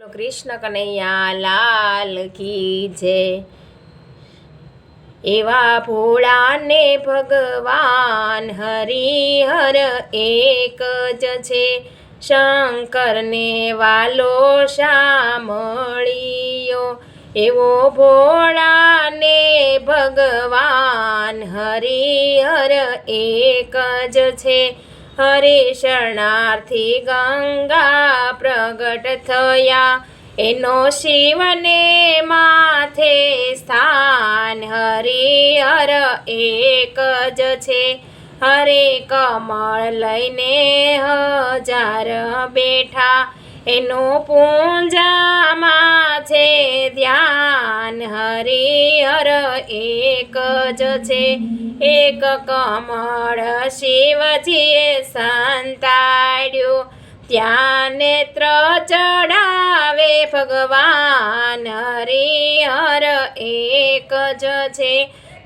કૃષ્ણ કનૈયા લાલ કી જય। એવા ભોળાને ભગવાન હરિહર એક જ છે, શંકરને વાલો શામળિયો। એવો ભોળાને ભગવાન હરિહર એક જ છે, હરે શરણાર્થી ગંગા પ્રગટ થયા। એનો શિવને માથે સ્થાન હરિહર એક જ છે, હરે કમળ લઈને હજાર બેઠા। એનું પૂંજામાં છે ધ્યાન હરિહર એક જ છે, એક કમળ શિવજીએ સંતાડ્યું, ત્યાં નેત્ર ચડાવે ભગવાન હરિહર એક જ છે।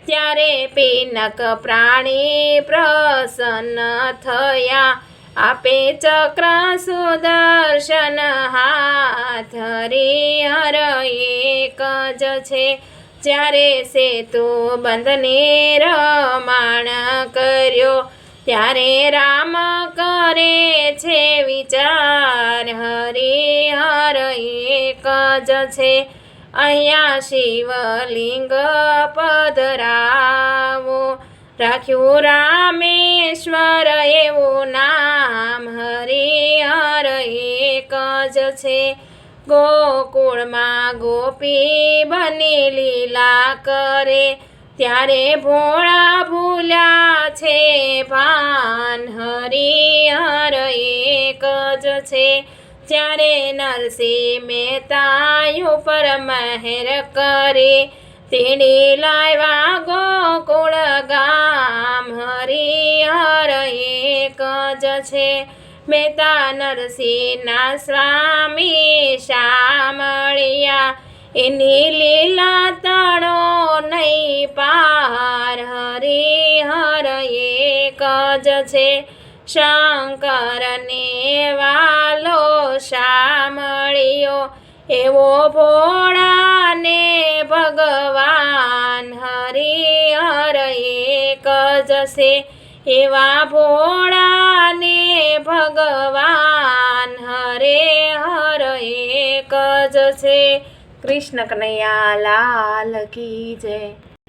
ત્યારે પિનક પ્રાણી પ્રસન્ન થયા, આપે ચક્ર સુદર્શન હાથ હરિહર એક જ છે। જ્યારે સેતુ બંધને રમાણ કર્યો, ત્યારે રામ કરે છે વિચાર હરિહર એક જ છે। અહીંયા શિવલિંગ પધરાવો, રાખ્યું રામેશ્વર એવું નામ હરિહર એક જ છે। ગોકુળમાં ગોપી બની લીલા કરે, ત્યારે ભોળા ભૂલ્યા છે ભાન હરિહર એક જ છે। ત્યારે નરસિંહ મહેતા ઉપર મહેર કરી, તેડી લાવ્યા ગોકુળ ગામ હરિહર એક જ છે। મહેતા નરસિંહના સ્વામી શામળિયા, એની લીલા તણો નહીં પાર હરિહર એક જ છે। શંકરને વાલો શામળિયો, એવો ભોળાને ભગવાન હરિહર એક જ છે, એવા ભોળાને ભગવાન હરિહર એક જ છે। કૃષ્ણ કનૈયા લાલ કી જય।